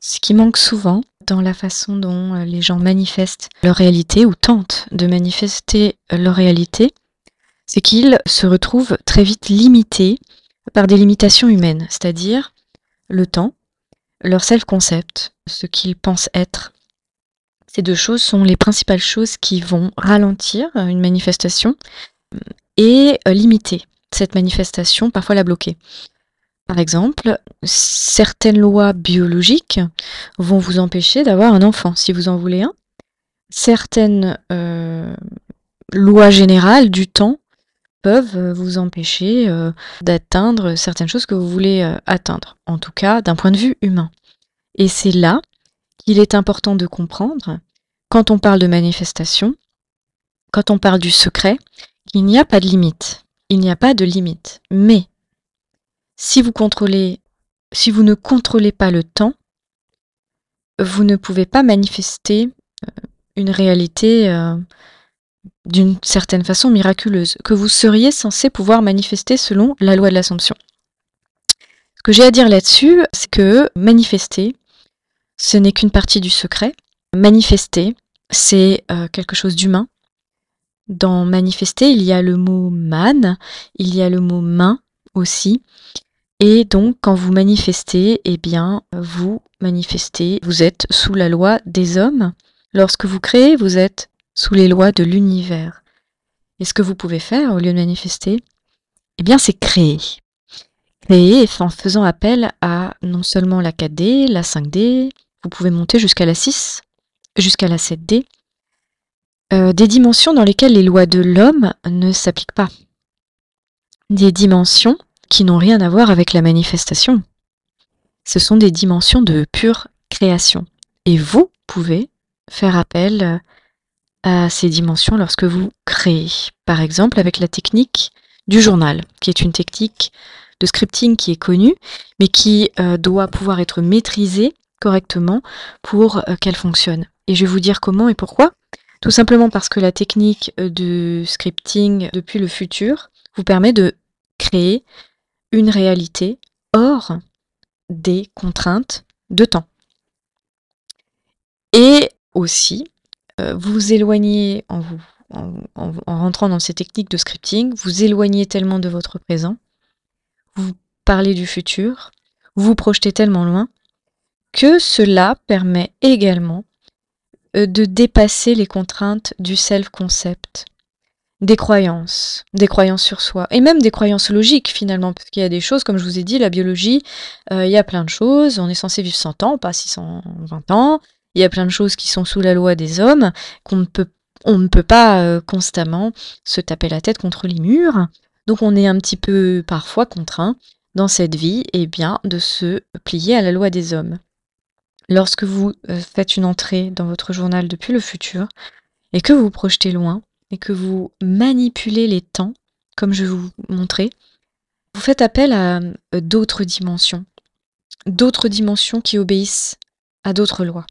Ce qui manque souvent dans la façon dont les gens manifestent leur réalité ou tentent de manifester leur réalité, c'est qu'ils se retrouvent très vite limités par des limitations humaines, c'est-à-dire le temps, leur self-concept, ce qu'ils pensent être. Ces deux choses sont les principales choses qui vont ralentir une manifestation et limiter cette manifestation, parfois la bloquer. Par exemple, certaines lois biologiques vont vous empêcher d'avoir un enfant si vous en voulez un. Certaines lois générales du temps peuvent vous empêcher d'atteindre certaines choses que vous voulez atteindre, en tout cas d'un point de vue humain. Et c'est là qu'il est important de comprendre, quand on parle de manifestation, quand on parle du secret, qu'il n'y a pas de limite. Il n'y a pas de limite. Mais si vous ne contrôlez pas le temps, vous ne pouvez pas manifester une réalité d'une certaine façon miraculeuse, que vous seriez censé pouvoir manifester selon la loi de l'Assomption. Ce que j'ai à dire là-dessus, c'est que manifester, ce n'est qu'une partie du secret. Manifester, c'est quelque chose d'humain. Dans manifester, il y a le mot man, il y a le mot main aussi. Et donc, quand vous manifestez, eh bien, vous manifestez, vous êtes sous la loi des hommes. Lorsque vous créez, vous êtes sous les lois de l'univers. Et ce que vous pouvez faire, au lieu de manifester, eh bien, c'est créer. Créer en faisant appel à non seulement la 4D, la 5D, vous pouvez monter jusqu'à la 6, jusqu'à la 7D, des dimensions dans lesquelles les lois de l'homme ne s'appliquent pas. Des dimensions qui n'ont rien à voir avec la manifestation. Ce sont des dimensions de pure création. Et vous pouvez faire appel à ces dimensions lorsque vous créez. Par exemple, avec la technique du journal, qui est une technique de scripting qui est connue, mais qui doit pouvoir être maîtrisée correctement pour qu'elle fonctionne. Et je vais vous dire comment et pourquoi. Tout simplement parce que la technique de scripting depuis le futur vous permet de créer une réalité hors des contraintes de temps. Et aussi, vous éloignez, en rentrant dans ces techniques de scripting, vous éloignez tellement de votre présent, vous parlez du futur, vous vous projetez tellement loin, que cela permet également de dépasser les contraintes du self-concept, des croyances sur soi, et même des croyances logiques finalement, parce qu'il y a des choses, comme je vous ai dit, la biologie, il y a plein de choses, on est censé vivre 100 ans, pas 620 ans, il y a plein de choses qui sont sous la loi des hommes, on ne peut pas constamment se taper la tête contre les murs, donc on est un petit peu parfois contraint dans cette vie, eh bien, de se plier à la loi des hommes. Lorsque vous faites une entrée dans votre journal depuis le futur, et que vous vous projetez loin, et que vous manipulez les temps, comme je vais vous montrer, vous faites appel à d'autres dimensions qui obéissent à d'autres lois.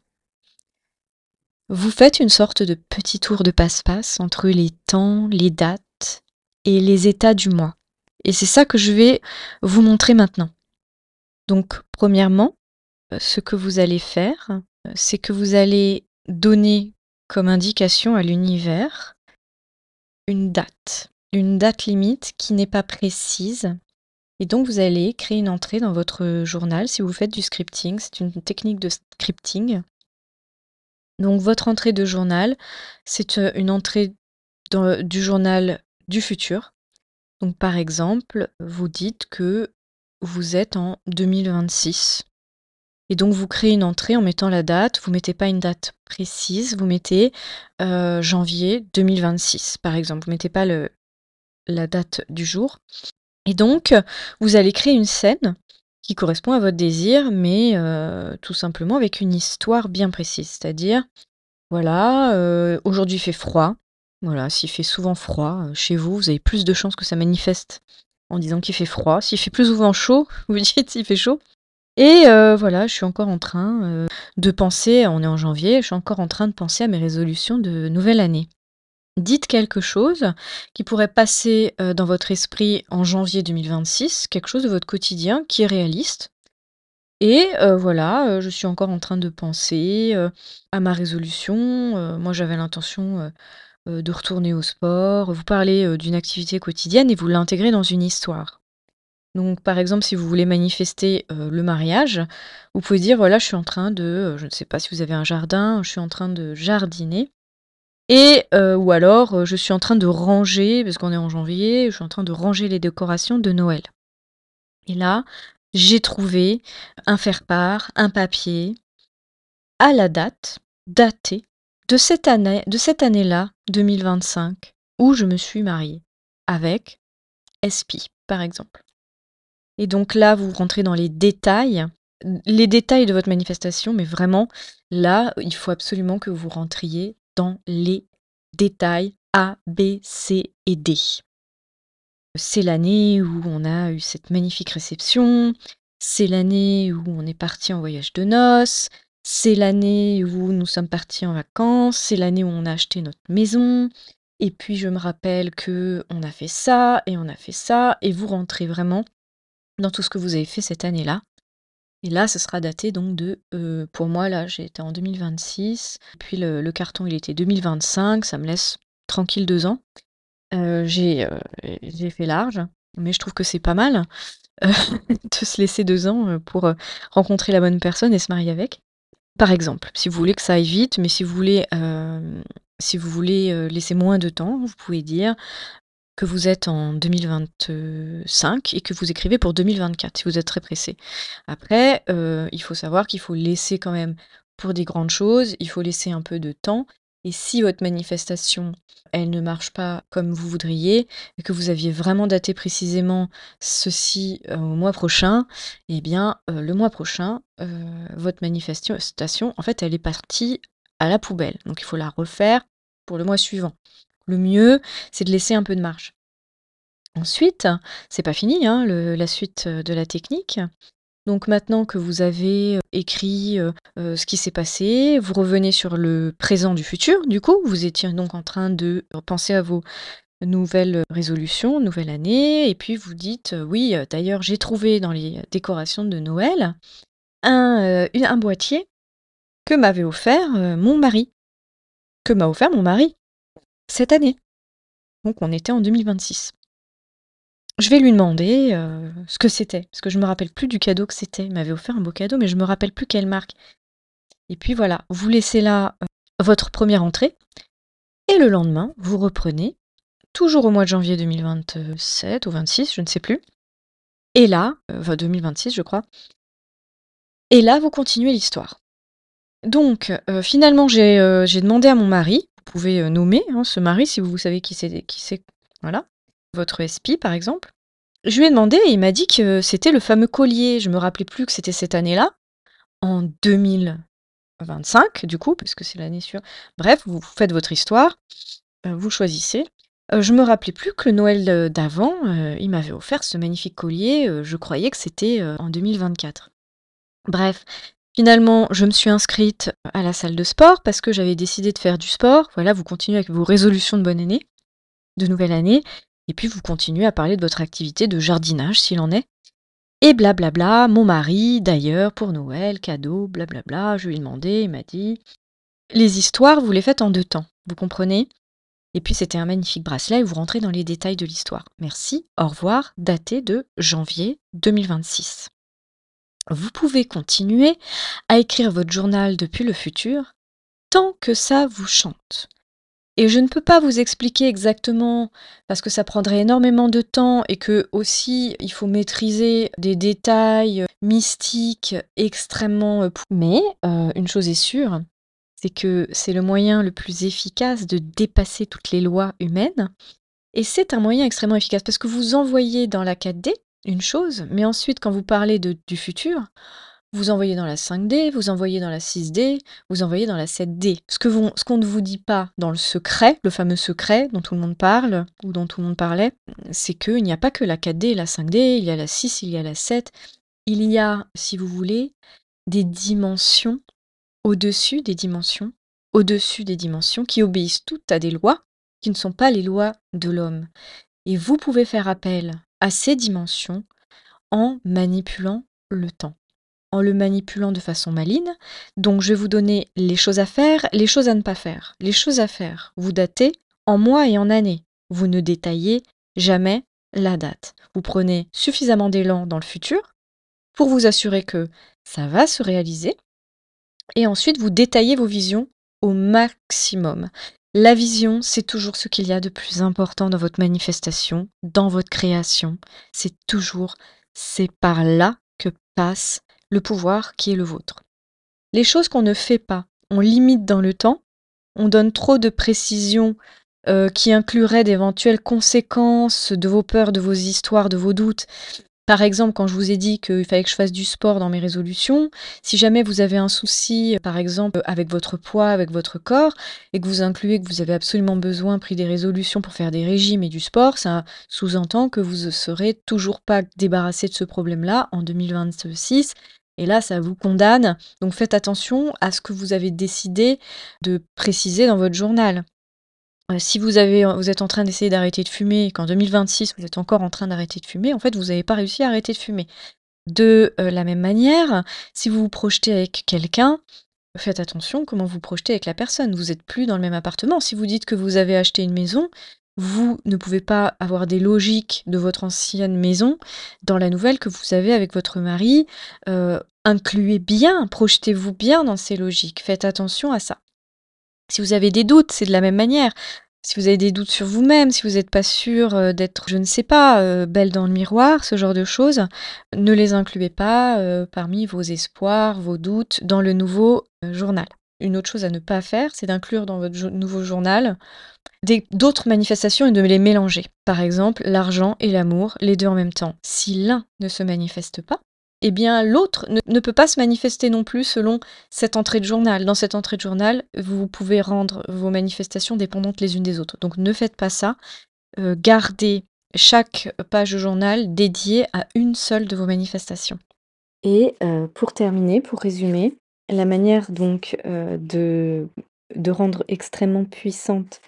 Vous faites une sorte de petit tour de passe-passe entre les temps, les dates et les états du mois. Et c'est ça que je vais vous montrer maintenant. Donc, premièrement, ce que vous allez faire, c'est que vous allez donner comme indication à l'univers une date limite qui n'est pas précise. Et donc, vous allez créer une entrée dans votre journal si vous faites du scripting. C'est une technique de scripting. Donc, votre entrée de journal, c'est une entrée du journal du futur. Donc, par exemple, vous dites que vous êtes en 2026. Et donc, vous créez une entrée en mettant la date. Vous ne mettez pas une date précise. Vous mettez janvier 2026, par exemple. Vous ne mettez pas la date du jour. Et donc, vous allez créer une scène qui correspond à votre désir, mais tout simplement avec une histoire bien précise. C'est-à-dire, voilà, aujourd'hui il fait froid. Voilà, s'il fait souvent froid chez vous, vous avez plus de chances que ça manifeste en disant qu'il fait froid. S'il fait plus souvent chaud, vous dites s'il fait chaud. Et voilà, je suis encore en train de penser, on est en janvier, je suis encore en train de penser à mes résolutions de nouvelle année. Dites quelque chose qui pourrait passer dans votre esprit en janvier 2026, quelque chose de votre quotidien qui est réaliste. Et voilà, je suis encore en train de penser, à ma résolution. Moi, j'avais l'intention, de retourner au sport. Vous parlez, d'une activité quotidienne et vous l'intégrez dans une histoire. Donc, par exemple, si vous voulez manifester, le mariage, vous pouvez dire: «Voilà, je suis en train de», je ne sais pas si vous avez un jardin, «Je suis en train de jardiner» et ou alors, «Je suis en train de ranger», parce qu'on est en janvier, «Je suis en train de ranger les décorations de Noël». Et là, j'ai trouvé un faire-part, un papier, à la date, datée de cette année-là, 2025, où je me suis mariée, avec SPI, par exemple. Et donc là, vous rentrez dans les détails de votre manifestation, mais vraiment, là, il faut absolument que vous rentriez dans les détails A, B, C et D. C'est l'année où on a eu cette magnifique réception, c'est l'année où on est parti en voyage de noces, c'est l'année où nous sommes partis en vacances, c'est l'année où on a acheté notre maison, et puis je me rappelle que on a fait ça et on a fait ça, et vous rentrez vraiment dans tout ce que vous avez fait cette année-là. Et là, ce sera daté donc de, pour moi là, j'étais en 2026, puis le carton il était 2025, ça me laisse tranquille 2 ans. J'ai fait large, mais je trouve que c'est pas mal, heu, de se laisser 2 ans, pour, rencontrer la bonne personne et se marier avec. Par exemple, si vous voulez que ça aille vite, mais si vous voulez, laisser moins de temps, vous pouvez dire que vous êtes en 2025 et que vous écrivez pour 2024 si vous êtes très pressé. Après, il faut savoir qu'il faut laisser quand même pour des grandes choses, il faut laisser un peu de temps, et si votre manifestation, elle ne marche pas comme vous voudriez et que vous aviez vraiment daté précisément ceci, au mois prochain, eh bien, le mois prochain, votre manifestation, en fait, elle est partie à la poubelle. Donc il faut la refaire pour le mois suivant. Le mieux, c'est de laisser un peu de marge. Ensuite, c'est pas fini, hein, la suite, de la technique. Donc maintenant que vous avez, écrit, ce qui s'est passé, vous revenez sur le présent du futur, du coup. Vous étiez donc en train de penser à vos nouvelles résolutions, nouvelle année, et puis vous dites, «Oui, d'ailleurs, j'ai trouvé dans les décorations de Noël un boîtier que m'avait offert, mon mari, que m'a offert mon mari cette année». Donc on était en 2026. Je vais lui demander, ce que c'était, parce que je me rappelle plus du cadeau que c'était. Il m'avait offert un beau cadeau, mais je me rappelle plus quelle marque. Et puis voilà, vous laissez là, votre première entrée, et le lendemain, vous reprenez, toujours au mois de janvier 2027 ou 26, je ne sais plus, et là, enfin 2026 je crois, et là vous continuez l'histoire. Donc finalement j'ai demandé à mon mari, vous pouvez, nommer, hein, ce mari si vous savez qui c'est, voilà, votre SPI par exemple. Je lui ai demandé et il m'a dit que c'était le fameux collier. Je me rappelais plus que c'était cette année-là, en 2025 du coup, parce que c'est l'année sur bref, vous faites votre histoire, vous choisissez. Je me rappelais plus que le Noël, d'avant, il m'avait offert ce magnifique collier, je croyais que c'était, en 2024. Bref, finalement, je me suis inscrite à la salle de sport parce que j'avais décidé de faire du sport. Voilà, vous continuez avec vos résolutions de bonne année, de nouvelle année, et puis vous continuez à parler de votre activité de jardinage s'il en est. Et blablabla, mon mari, d'ailleurs, pour Noël, cadeau, blablabla, je lui ai demandé, il m'a dit. Les histoires, vous les faites en 2 temps, vous comprenez? Et puis c'était un magnifique bracelet et vous rentrez dans les détails de l'histoire. Merci, au revoir, daté de janvier 2026. Vous pouvez continuer à écrire votre journal depuis le futur tant que ça vous chante. Et je ne peux pas vous expliquer exactement, parce que ça prendrait énormément de temps et que aussi il faut maîtriser des détails mystiques extrêmement mais une chose est sûre, c'est que c'est le moyen le plus efficace de dépasser toutes les lois humaines, et c'est un moyen extrêmement efficace parce que vous envoyez dans la 4D une chose, mais ensuite quand vous parlez du futur, vous envoyez dans la 5D, vous envoyez dans la 6D, vous envoyez dans la 7D. Ce qu'on ne vous dit pas dans le secret, le fameux secret dont tout le monde parle, ou dont tout le monde parlait, c'est qu'il n'y a pas que la 4D et la 5D, il y a la 6, il y a la 7. Il y a, si vous voulez, des dimensions au-dessus des dimensions, au-dessus des dimensions, qui obéissent toutes à des lois qui ne sont pas les lois de l'homme. Et vous pouvez faire appel à ces dimensions en manipulant le temps. en le manipulant de façon maligne. Donc je vais vous donner les choses à faire, les choses à ne pas faire. Les choses à faire, vous datez en mois et en années. Vous ne détaillez jamais la date. Vous prenez suffisamment d'élan dans le futur pour vous assurer que ça va se réaliser. Et ensuite, vous détaillez vos visions au maximum. La vision, c'est toujours ce qu'il y a de plus important dans votre manifestation, dans votre création. C'est par là que passe le pouvoir qui est le vôtre. Les choses qu'on ne fait pas, on limite dans le temps, on donne trop de précisions qui incluraient d'éventuelles conséquences de vos peurs, de vos histoires, de vos doutes. Par exemple, quand je vous ai dit qu'il fallait que je fasse du sport dans mes résolutions, si jamais vous avez un souci, par exemple, avec votre poids, avec votre corps, et que vous incluez que vous avez absolument besoin, pris des résolutions pour faire des régimes et du sport, ça sous-entend que vous ne serez toujours pas débarrassé de ce problème-là en 2026. Et là, ça vous condamne. Donc faites attention à ce que vous avez décidé de préciser dans votre journal. Si vous êtes en train d'essayer d'arrêter de fumer et qu'en 2026, vous êtes encore en train d'arrêter de fumer, en fait, vous n'avez pas réussi à arrêter de fumer. De la même manière, si vous vous projetez avec quelqu'un, faites attention comment vous projetez avec la personne. Vous n'êtes plus dans le même appartement. Si vous dites que vous avez acheté une maison, vous ne pouvez pas avoir des logiques de votre ancienne maison dans la nouvelle que vous avez avec votre mari. Incluez bien, projetez-vous bien dans ces logiques. Faites attention à ça. Si vous avez des doutes, c'est de la même manière. Si vous avez des doutes sur vous-même, si vous n'êtes pas sûr d'être, je ne sais pas, belle dans le miroir, ce genre de choses, ne les incluez pas parmi vos espoirs, vos doutes dans le nouveau journal. Une autre chose à ne pas faire, c'est d'inclure dans votre nouveau journal d'autres manifestations et de les mélanger. Par exemple, l'argent et l'amour, les deux en même temps. Si l'un ne se manifeste pas, eh bien l'autre ne peut pas se manifester non plus selon cette entrée de journal. Dans cette entrée de journal, vous pouvez rendre vos manifestations dépendantes les unes des autres. Donc ne faites pas ça. Gardez chaque page de journal dédiée à une seule de vos manifestations. Et pour terminer, pour résumer, la manière donc de rendre extrêmement puissante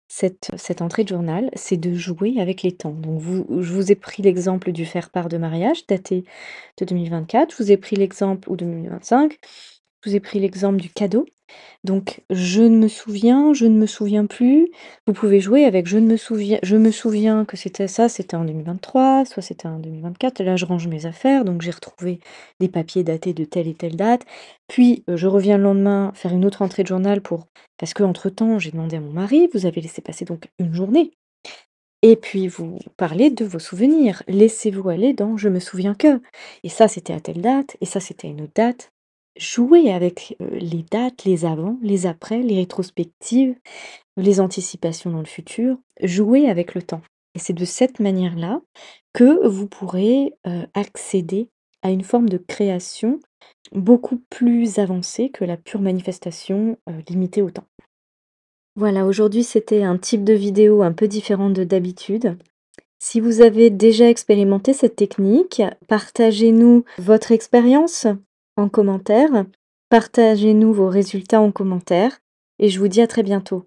cette entrée de journal, c'est de jouer avec les temps. Donc je vous ai pris l'exemple du faire-part de mariage daté de 2024, je vous ai pris l'exemple ou 2025, je vous ai pris l'exemple du cadeau. Donc je me souviens plus. Vous pouvez jouer avec je me souviens que c'était en 2023, soit c'était en 2024. Là, je range mes affaires, donc j'ai retrouvé des papiers datés de telle et telle date. Puis je reviens le lendemain faire une autre entrée de journal parce qu'entre-temps, j'ai demandé à mon mari, vous avez laissé passer donc une journée. Et puis vous parlez de vos souvenirs. Laissez-vous aller dans je me souviens que. Et ça, c'était à telle date, et ça, c'était à une autre date. Jouez avec les dates, les avant, les après, les rétrospectives, les anticipations dans le futur. Jouez avec le temps. Et c'est de cette manière-là que vous pourrez accéder à une forme de création beaucoup plus avancée que la pure manifestation limitée au temps. Voilà, aujourd'hui c'était un type de vidéo un peu différent de d'habitude. Si vous avez déjà expérimenté cette technique, partagez-nous votre expérience en commentaire, partagez-nous vos résultats en commentaire et je vous dis à très bientôt.